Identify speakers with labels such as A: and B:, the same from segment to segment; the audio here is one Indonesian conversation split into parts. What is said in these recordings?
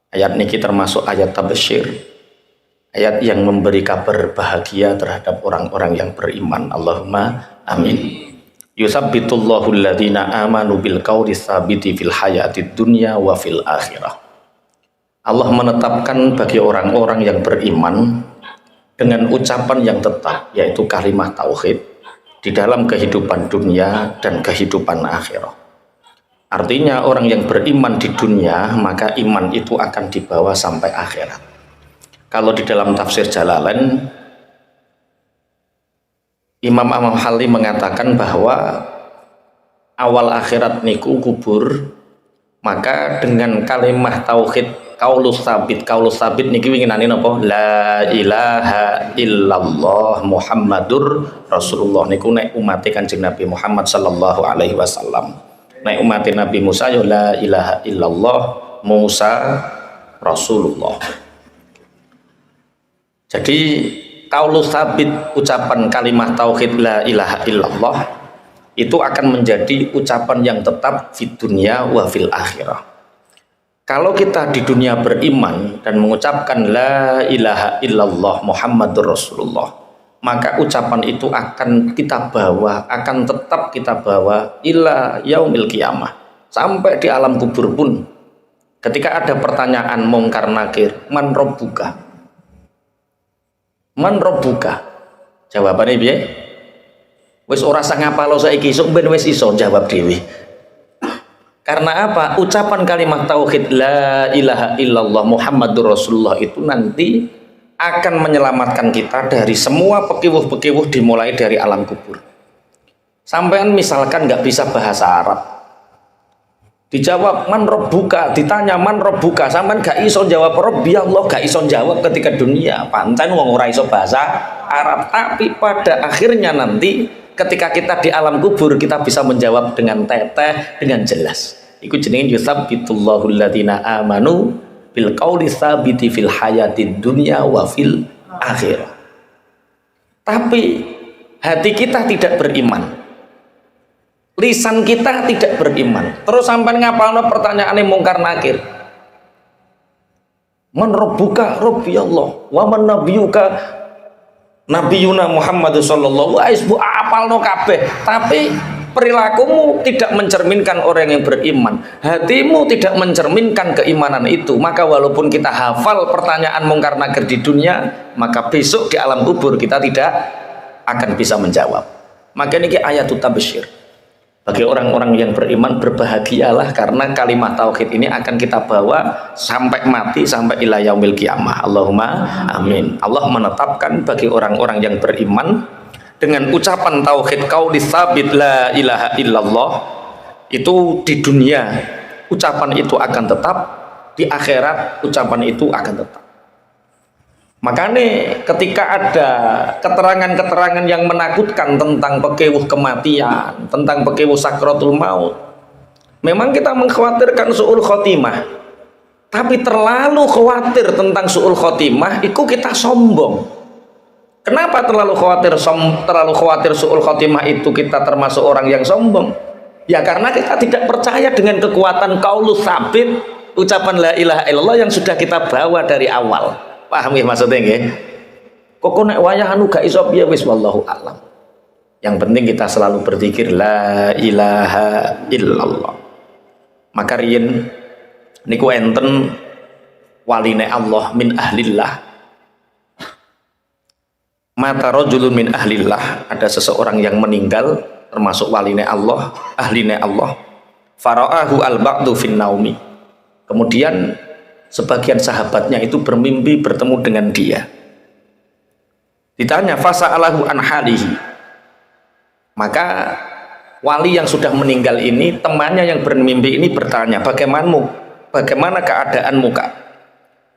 A: Ayat niki termasuk ayat tabasyir, ayat yang memberi kabar bahagia terhadap orang-orang yang beriman. Allahumma amin. Yusabbitullahu alladhina amanu bil qawli tsabiti fil hayatid dunya wa fil akhirah. Allah menetapkan bagi orang-orang yang beriman dengan ucapan yang tetap, yaitu kalimat tauhid di dalam kehidupan dunia dan kehidupan akhirat. Artinya orang yang beriman di dunia, maka iman itu akan dibawa sampai akhirat. Kalau di dalam tafsir Jalalain, Imam Al-Hali mengatakan bahwa awal akhirat niku kubur, maka dengan kalimat tauhid kaulus sabit niki winginane napa? La ilaha illallah Muhammadur Rasulullah niku nek umat Kanjeng Nabi Muhammad sallallahu alaihi wasallam. Nek umat Nabi Musa ya la ilaha illallah Musa Rasulullah. Jadi kaulus sabit, ucapan kalimat tauhid la ilaha illallah itu akan menjadi ucapan yang tetap di dunia wa fil akhirah. Kalau kita di dunia beriman dan mengucapkan la ilaha illallah Muhammadur Rasulullah, maka ucapan itu akan kita bawa, akan tetap kita bawa ila yaumil qiyamah, sampai di alam kubur pun. Ketika ada pertanyaan mungkar nakir, man rabbuka? Man rabbuka? Jawabannya piye? Wis ora sang ngapalo saiki, sok ben wis iso jawab dhewe. Karena apa? Ucapan kalimat tauhid la ilaha illallah Muhammadur Rasulullah itu nanti akan menyelamatkan kita dari semua pekiwuh-pekiwuh dimulai dari alam kubur. Sampean misalkan nggak bisa bahasa Arab, dijawab man rabbuka, ditanya man rabbuka, sampean gak iso jawab Rabbi Allah, gak iso jawab ketika dunia, pancen wong ora iso bahasa Arab. Tapi pada akhirnya nanti ketika kita di alam kubur, kita bisa menjawab dengan teteh, dengan jelas. Iku jenenge yusabbitullahu alladziina amanu bil qauli tsabiti fil hayatid dunya wa fil akhirah. Tapi hati kita tidak beriman, lisan kita tidak beriman. Terus sampai ngapalno pertanyaane mungkar nakir. Man rabbuka? Rabbi Allah. Wa man nabiyuka? Nabiyuna Muhammad sallallahu alaihi wasallam. Apalno kabeh, tapi perilakumu tidak mencerminkan orang yang beriman, hatimu tidak mencerminkan keimanan itu. Maka walaupun kita hafal pertanyaan mungkar nakir di dunia, maka besok di alam kubur kita tidak akan bisa menjawab. Maka ini ayatut tabasyir. Bagi orang-orang yang beriman, berbahagialah karena kalimat tauhid ini akan kita bawa sampai mati, sampai ila yaumil qiyamah. Allahumma amin. Allah menetapkan bagi orang-orang yang beriman dengan ucapan tauhid qauli tsabit la ilaha illallah itu di dunia ucapan itu akan tetap, di akhirat ucapan itu akan tetap. Makanya ketika ada keterangan-keterangan yang menakutkan tentang pekewuh kematian, tentang pekewuh sakratul maut, memang kita mengkhawatirkan su'ul khotimah. Tapi terlalu khawatir tentang su'ul khotimah, itu kita sombong. Kenapa terlalu khawatir su'ul khotimah itu kita termasuk orang yang sombong? Ya karena kita tidak percaya dengan kekuatan qaulus sabit, ucapan la ilaha illallah yang sudah kita bawa dari awal. Paham ya maksudnya nggih? Kok nek wayah anu gak iso piye wis wallahu alam. Yang penting kita selalu berzikir la ilaha illallah. Maka riyen niku enten waline Allah min ahlillah. Mata rajulun min ahlillah, ada seseorang yang meninggal termasuk waline Allah, ahline Allah. Fara'ahu al-ba'du fin naumi. Kemudian sebagian sahabatnya itu bermimpi bertemu dengan dia. Ditanya fasa'alahu an halihi. Maka wali yang sudah meninggal ini, temannya yang bermimpi ini bertanya, bagaimana keadaanmu Kak?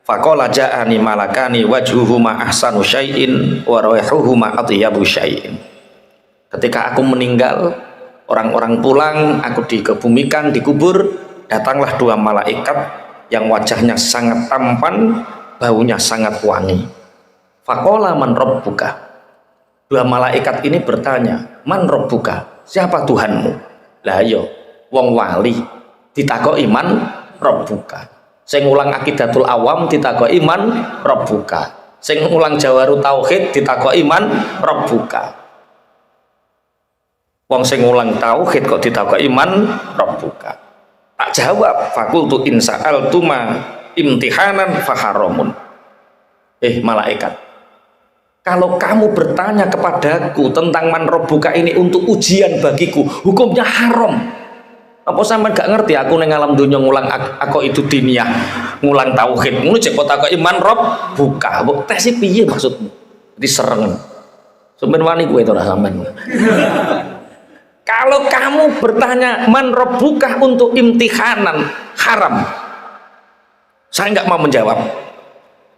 A: Faqala ja'ani malakani wajhuhuma ahsanu syai'in wa raihuhuma atyabu syai'in. Ketika aku meninggal, orang-orang pulang, aku dikebumikan, dikubur, datanglah dua malaikat yang wajahnya sangat tampan, baunya sangat wangi. Faqala man rabbuka. Dua malaikat ini bertanya, man rabbuka? Siapa Tuhanmu? Lah yo, wong wali ditakoki man rabbuka. Sing ngulang Aqidatul Awam ditakoki man rabbuka. Sing ngulang Jawarut Tauhid ditakoki man rabbuka. Wong sing ngulang tauhid kok ditakoki man rabbuka. Tak jawab, fakultu in sa'altu ma imtihanan faharamun. Malaikat, kalau kamu bertanya kepadaku tentang man rabbuka ini untuk ujian bagiku, hukumnya haram. Apa sampean gak ngerti aku ning alam dunya ngulang aku itu diniyah, ngulang tauhid. Ngono cek kok takoki man rabbuka. Mbok tes piye maksudmu? Diserengen. Sampeyan wani kowe to ora sampean. Kalau kamu bertanya man rabbuka untuk imtihanan, haram. Saya nggak mau menjawab.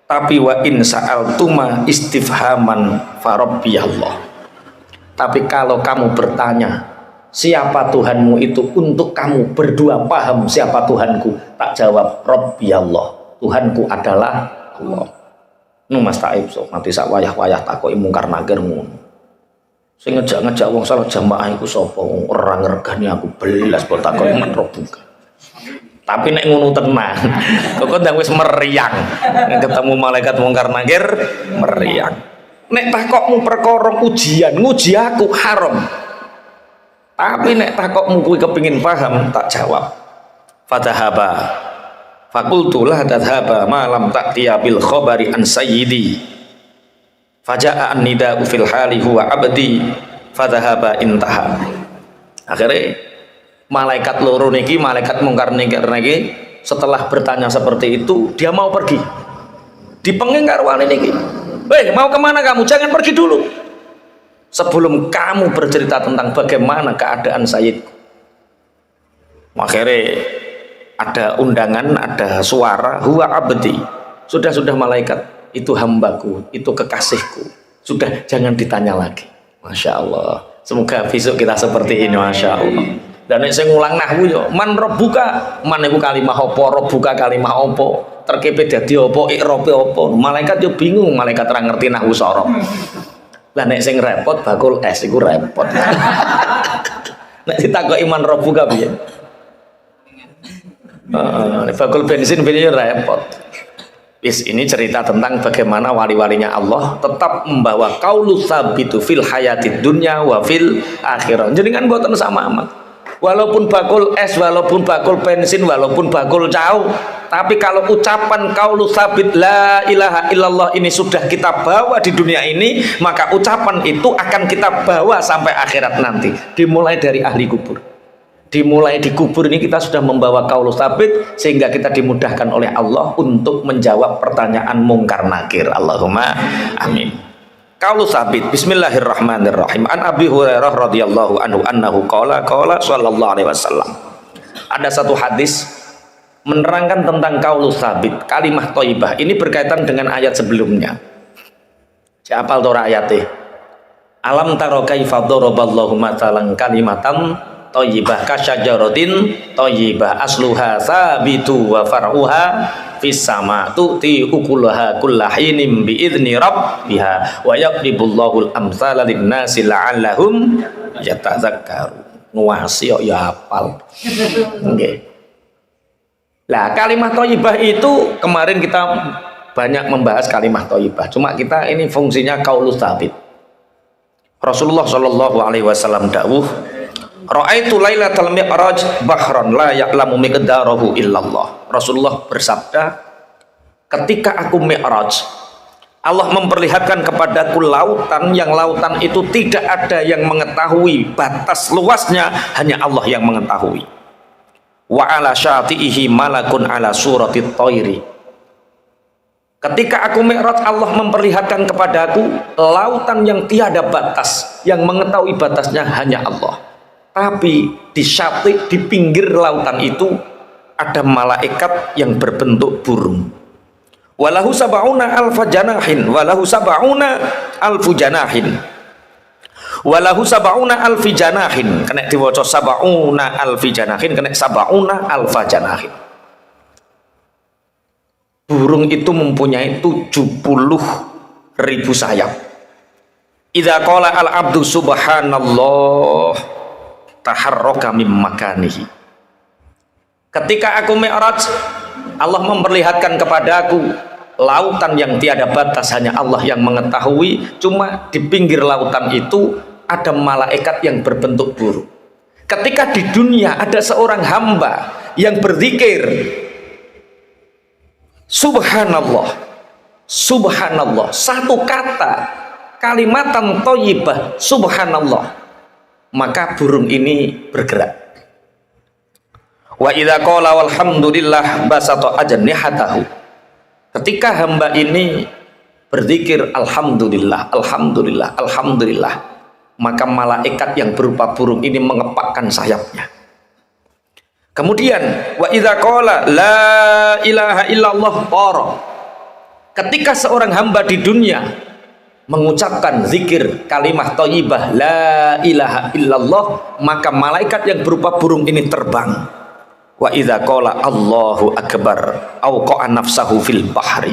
A: Tapi wa in sa'altuma istifhaman farabbi Allah. Tapi kalau kamu bertanya siapa Tuhanmu itu untuk kamu berdua paham siapa Tuhanku, tak jawab Rabbi Allah, Tuhanku adalah Allah. Nu Mas Taib so nanti sak wayah-wayah takoki mungkar nakir ngono. Sing ngejak-ngejak wong salat jamaah iku sapa? Ora ngergani aku belas mbok takoki man rabbuka. Tapi nek ngono tenang, kok ndang wis meriang. Nek ketemu malaikat mungkar nakir meriang. Nek takokmu perkara ujian, nguji aku haram. Tapi nek takokmu kuwi kepengin paham, tak jawab. Fatahaba. Fakultu la tadhaba ma lam ta'tiya bil khabari an sayyidi. Faja'a an-nida'u fil hali huwa abdi. Fatahaba intaha. Akhirnya malaikat loro niki, malaikat mungkar nakir niki setelah bertanya seperti itu, dia mau pergi. Dipenging karo wali niki. Mau kemana kamu? Jangan pergi dulu. Sebelum kamu bercerita tentang bagaimana keadaan Sayyidku. Akhirnya ada undangan, ada suara, huwa abdi. Sudah malaikat, itu hambaku, itu kekasihku. Sudah, jangan ditanya lagi. Masya Allah. Semoga besok kita seperti ini, Masya Allah. Dan saya ngulang nahwu yo, man rabbuka, man iku kalimah apa, rabbuka kalimah apa, terkepet dadi apa, i'rabe apa. Malaikat yo bingung, malaikat ora ngerti nahwu sorof. Lah nek sing repot bakul es iku repot. Nek ditakoki man rabbuka piye? Nek bakul bensin piye repot. Ini cerita tentang bagaimana wali-walinya Allah tetap membawa qaulus sabitu fil hayatid dunya wa fil akhirah. Jenengan mboten sama amat. Walaupun bakul es, walaupun bakul bensin, walaupun bakul cau, tapi kalau ucapan qaulus sabit la ilaha illallah ini sudah kita bawa di dunia ini, maka ucapan itu akan kita bawa sampai akhirat nanti. Dimulai dari ahli kubur. Dimulai di kubur ini kita sudah membawa qaulus sabit sehingga kita dimudahkan oleh Allah untuk menjawab pertanyaan mungkar nakir. Allahumma amin. Qaulus sabit. Bismillahirrahmanirrahim. An Abi Hurairah radhiyallahu anhu annahu qala sallallahu alaihi wasallam. Ada satu hadis menerangkan tentang qaulus sabit, kalimah thayyibah. Ini berkaitan dengan ayat sebelumnya. Siapa tora ayatnya? Alam taro kaifa daraballahu mathalan kalimatan thayyibah kasyajaratin thayyibah asluha sabitu wa far'uha fis sama tu'ti ukulaha kullahinin bi'idni rabbiha wa yaqribullahu al-amthala lin-nasi la'allahum yatadzakkaru. Nuwasi ya hafal. Nggih. Lah kalimat thayyibah itu kemarin kita banyak membahas kalimat thayyibah. Cuma kita ini fungsinya qaulus tsabit. Rasulullah sallallahu alaihi wasallam dawuh, ra'aitu lailatal mi'raj bahran la ya'lamu miqdarahu illallah. Rasulullah bersabda, ketika aku mi'raj, Allah memperlihatkan kepadaku lautan yang lautan itu tidak ada yang mengetahui batas luasnya, hanya Allah yang mengetahui. Wa ala syati'ihi malakun ala suratit thairi. Ketika aku mi'raj, Allah memperlihatkan kepadaku lautan yang tiada batas, yang mengetahui batasnya hanya Allah. Tapi di syati, di pinggir lautan itu ada malaikat yang berbentuk burung. Walahu sab'una alfa janahin, walahu sab'una alfu janahin, walahu sab'una alfi janahin. Kena diwaca sab'una alfi janahin, kena sab'una alfa janahin. Burung itu mempunyai 70.000 sayap. Idza qala al-abdu subhanallah taharraka mim makanihi. Ketika aku mi'raj, Allah memperlihatkan kepadaku lautan yang tiada batas, hanya Allah yang mengetahui. Cuma di pinggir lautan itu ada malaikat yang berbentuk burung. Ketika di dunia ada seorang hamba yang berzikir subhanallah, subhanallah, satu kata, kalimatan thayyibah, subhanallah, maka burung ini bergerak. Wa idza qala walhamdulillah basata ajnihatahu. Ketika hamba ini berzikir alhamdulillah, alhamdulillah, alhamdulillah, maka malaikat yang berupa burung ini mengepakkan sayapnya. Kemudian wa idza qala la ilaha illallah tara. Ketika seorang hamba di dunia mengucapkan zikir kalimat thayyibah la ilaha illallah, maka malaikat yang berupa burung ini terbang. Wa idza qala Allahu akbar auqa nafsahu fil bahri.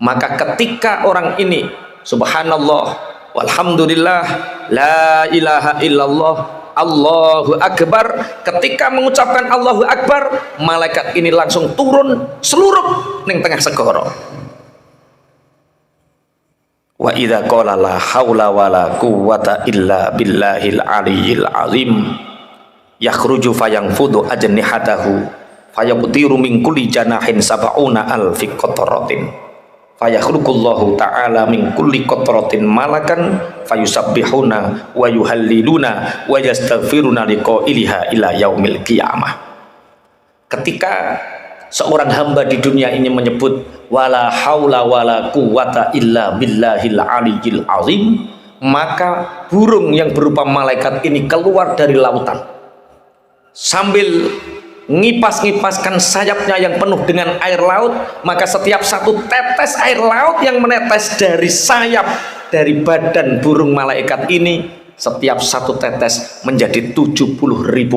A: Maka ketika orang ini subhanallah walhamdulillah la ilaha illallah Allahu akbar, ketika mengucapkan Allahu akbar, malaikat ini langsung turun seluruh ning tengah segara. Wa idza qala la haula wala quwwata illa billahil aliyyil azim yakhruju fayanfudu ajnihatahu fayaqtiru min kulli janahin sab'una alfi qatratin fayakhluqullahu ta'ala min kulli qatratin malakan fayusabbihuna wa yuhalliluna wa yastaghfiruna liqailiha ila yaumil qiyamah. Ketika seorang hamba di dunia ini menyebut wala haula wala quwwata illa billahil aliyyil azim, maka burung yang berupa malaikat ini keluar dari lautan sambil ngipas-ngipaskan sayapnya yang penuh dengan air laut. Maka setiap satu tetes air laut yang menetes dari sayap, dari badan burung malaikat ini, setiap satu tetes menjadi 70.000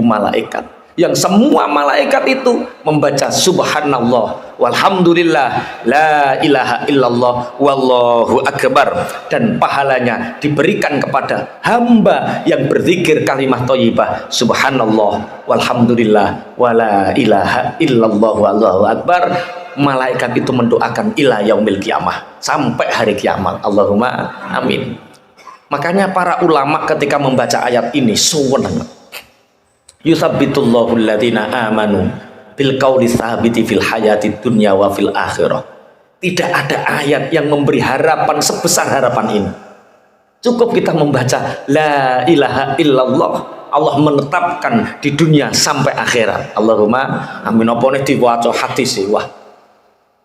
A: malaikat, yang semua malaikat itu membaca subhanallah walhamdulillah la ilaha illallah wallahu akbar, dan pahalanya diberikan kepada hamba yang berzikir kalimat thayyibah subhanallah walhamdulillah wala ilaha illallah wallahu akbar. Malaikat itu mendoakan ila yaumil qiyamah, sampai hari kiamat. Allahumma amin. Makanya para ulama ketika membaca ayat ini sewenang, yusabbitullahu alladhina amanu bil qauli tsabiti fil hayati dunya wa fil akhirah. Tidak ada ayat yang memberi harapan sebesar harapan ini. Cukup kita membaca la ilaha illallah, Allah menetapkan di dunia sampai akhirat. Allahumma amin. Apa nih diwaca hati sih, wah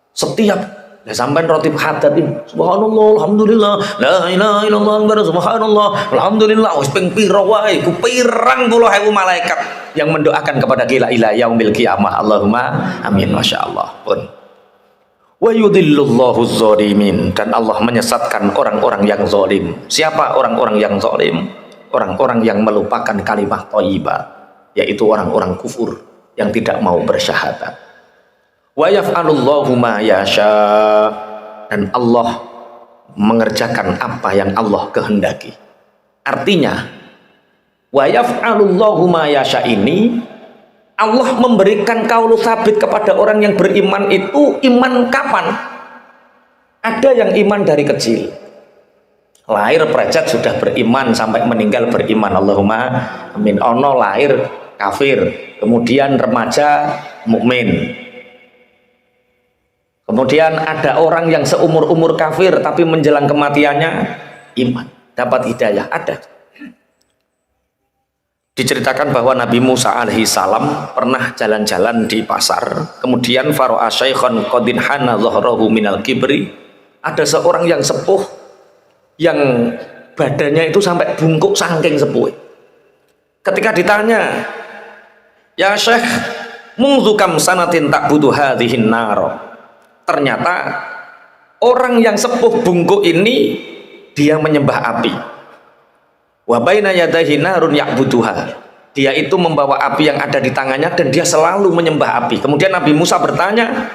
A: setiap sampai roti hadat ini subhanallah alhamdulillah la ilaha illallah subhanallah alhamdulillah wis ping pira wae ku pirang puluh ewu malaikat yang mendoakan kepada kita ila yaumil qiyamah. Allahumma amin. masyaallah pun. Wa yudhillullahu zalimin, dan Allah menyesatkan orang-orang yang zalim. Siapa orang-orang yang zalim? Orang-orang yang melupakan kalimat thayyibah, yaitu orang-orang kufur yang tidak mau bersyahadat. Wa yaf'alullahu ma yasha, dan Allah mengerjakan apa yang Allah kehendaki. Artinya wa yaf'alullahu ma yasha ini, Allah memberikan qaulu tsabit kepada orang yang beriman itu. Iman kapan? Ada yang iman dari kecil, lahir precet sudah beriman sampai meninggal beriman. Allahumma amin. Ono lahir kafir, kemudian remaja mukmin. Kemudian ada orang yang seumur-umur kafir tapi menjelang kematiannya iman, dapat hidayah. Ada. Diceritakan bahwa Nabi Musa alaihi salam pernah jalan-jalan di pasar, kemudian fara'a syaikhan qadin hana dhahrahu minal kibri. Ada seorang yang sepuh yang badannya itu sampai bungkuk saking sepuh. Ketika ditanya, "Ya Syekh, mungzu kam sanatin ta'budu hadhihin nar?" Ternyata orang yang sepuh bungkuk ini dia menyembah api. Wa baina yadayhi narun ya'buduha. Dia itu membawa api yang ada di tangannya dan dia selalu menyembah api. Kemudian Nabi Musa bertanya,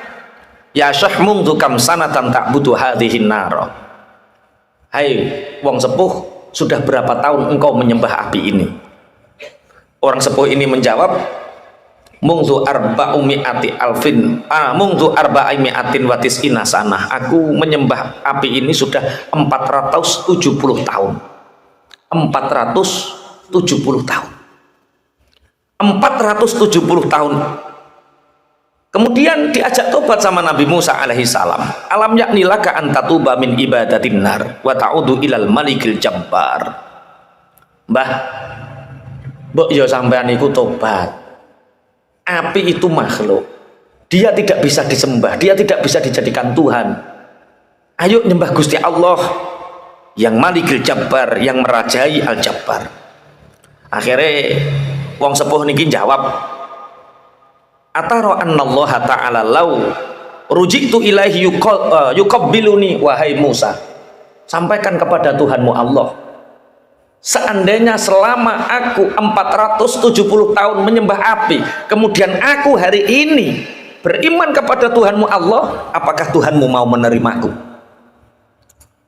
A: "Ya Syekh, mungzu kam sanatan ta'budu hadhihin nar?" Hai wong sepuh, sudah berapa tahun engkau menyembah api ini? Orang sepuh ini menjawab, Mungtu arba'umi'ati alfin mungtu arba'imi'atin watis inasanah, aku menyembah api ini sudah 470 tahun. 470 tahun. 470 tahun. Kemudian diajak tobat sama Nabi Musa alaihi salam. Alam yaknilaka antatuba min ibadatin nar wa ta'udu ilal malikil jabbar. Mbah, mbok yo sampean iku tobat. Api itu makhluk, dia tidak bisa disembah, dia tidak bisa dijadikan Tuhan. Ayo nyembah Gusti Allah yang Malikil Jabbar, yang merajai Al Jabbar. Akhirnya wong sepuh niki jawab, ataro annallaha ta'ala law rujitu ilaihi yuqabbiluni, wahai Musa, sampaikan kepada Tuhanmu Allah, seandainya selama aku 470 tahun menyembah api, kemudian aku hari ini beriman kepada Tuhanmu Allah, apakah Tuhanmu mau menerimaku?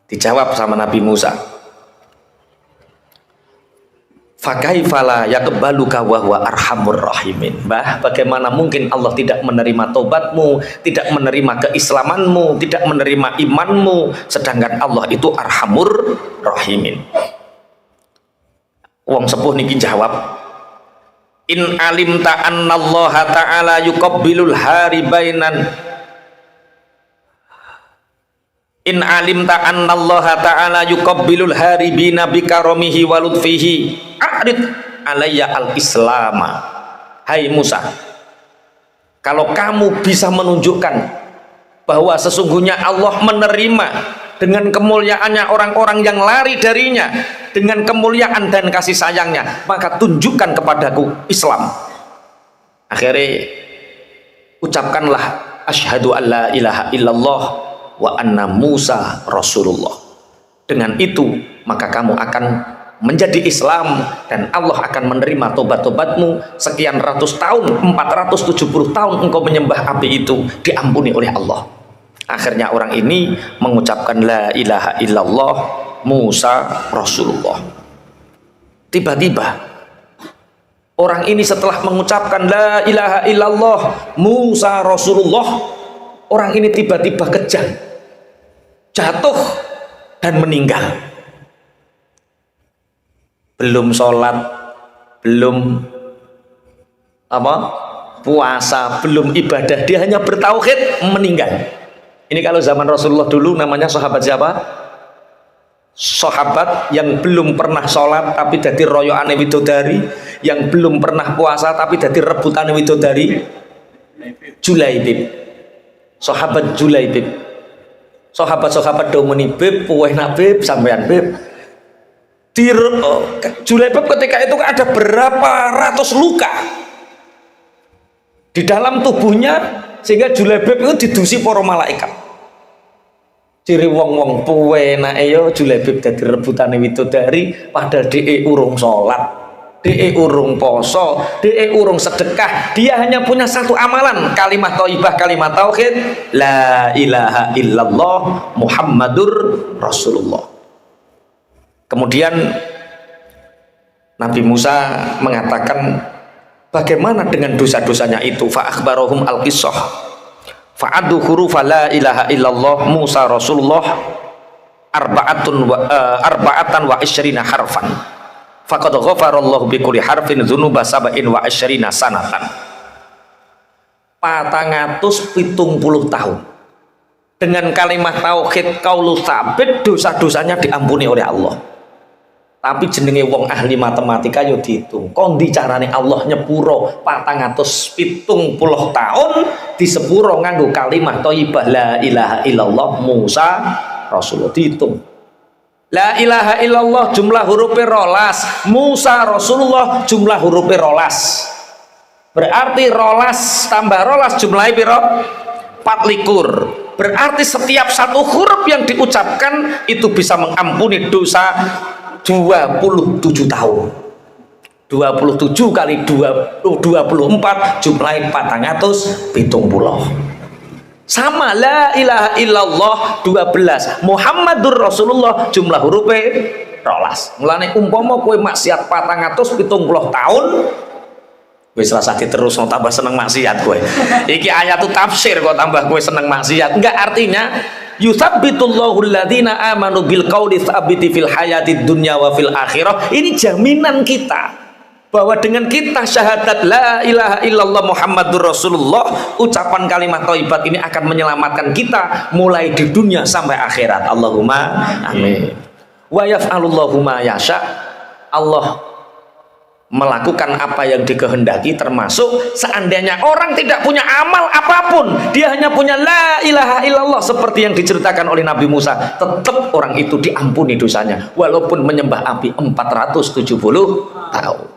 A: Dijawab sama Nabi Musa, fakaifala yaqbaluka wa huwa arhamur rahimin. Mbah, bagaimana mungkin Allah tidak menerima tobatmu, tidak menerima keislamanmu, tidak menerima imanmu, sedangkan Allah itu arhamur rahimin. Wong sepuh niki jawab, in alimta annallaha ta'ala yuqabbilul hari bainan, in alimta annallaha ta'ala yuqabbilul hari bina bikaromihi walutfihi a'rid alayya al-islama. Hai Musa, kalau kamu bisa menunjukkan bahwa sesungguhnya Allah menerima dengan kemuliaannya orang-orang yang lari darinya, dengan kemuliaan dan kasih sayangnya, maka tunjukkan kepadaku Islam. Akhirnya ucapkanlah asyhadu an la ilaha illallah wa anna Musa Rasulullah. Dengan itu maka kamu akan menjadi Islam dan Allah akan menerima tobat-tobatmu. Sekian ratus tahun, 470 tahun engkau menyembah api itu diampuni oleh Allah. Akhirnya orang ini mengucapkan la ilaha illallah Musa Rasulullah. Tiba-tiba orang ini setelah mengucapkan la ilaha illallah Musa Rasulullah, orang ini tiba-tiba kejang, jatuh dan meninggal. Belum sholat, belum puasa, belum ibadah, dia hanya bertauhid, meninggal. Ini kalau zaman Rasulullah dulu namanya sahabat siapa? Sahabat yang belum pernah sholat tapi dadi royoane widodari, yang belum pernah puasa tapi dadi rebutane widodari. Julaibib, sahabat Julaibib. Sahabat-sahabat do muni bib, puwehna bib, sampean bib. Julaibib ketika itu ada berapa ratus luka di dalam tubuhnya, sehingga Julaibib itu didusi para malaikat. Ciri wong-wong puwenake yo Julaibib dadi rebutane widodari, padahal dhek urung salat, dhek urung poso, dhek urung sedekah. Dia hanya punya satu amalan, kalimat thayyibah, kalimat tauhid, la ilaha illallah Muhammadur Rasulullah. Kemudian Nabi Musa mengatakan, bagaimana dengan dosa-dosanya itu? Fa akhbarahum al-qissah fa'addu hurufa la ilaha illallah Musa Rasulullah arba'atan wa isyrina harfan faqad ghafarallahu bi kulli harfin dzunuba sab'in wa isyrina sanatan. 470 tahun dengan kalimat tauhid qaulus sabit, dosa-dosanya diampuni oleh Allah. Tapi jenenge wong ahli matematika yo dihitung, kondi carane Allah nyepuro 470 tahun disepuro nganggo kalimat thayyibah la ilaha illallah Musa Rasulullah. Dihitung la ilaha illallah jumlah hurufnya rolas, Musa Rasulullah jumlah hurufnya rolas, berarti rolas tambah rolas jumlahnya piro? 24. Berarti setiap satu huruf yang diucapkan itu bisa mengampuni dosa 27 tahun. 27 kali 24 jumlahnya 470. Sama la ilaha illallah 12, Muhammadur Rasulullah jumlah hurufnya rolas. Mulane umpama kowe maksiat 470 tahun, Wis rasa diterus tambah seneng maksiat kowe. Iki ayat tu tafsir kok tambah kowe seneng maksiat. Enggak, artinya yusabbitullahu alladziina aamanu bil qauli tsabiti fil hayatid dunya wa fil akhirah. Ini jaminan kita bahwa dengan kita syahadat la ilaha illallah Muhammadur Rasulullah, ucapan kalimat thayyibat ini akan menyelamatkan kita mulai di dunia sampai akhirat. Allahumma amin. Wa yaf'alullahu ma yasha. Allah melakukan apa yang dikehendaki, termasuk seandainya orang tidak punya amal apapun, dia hanya punya la ilaha illallah seperti yang diceritakan oleh Nabi Musa, tetap orang itu diampuni dosanya walaupun menyembah api 470 tahun.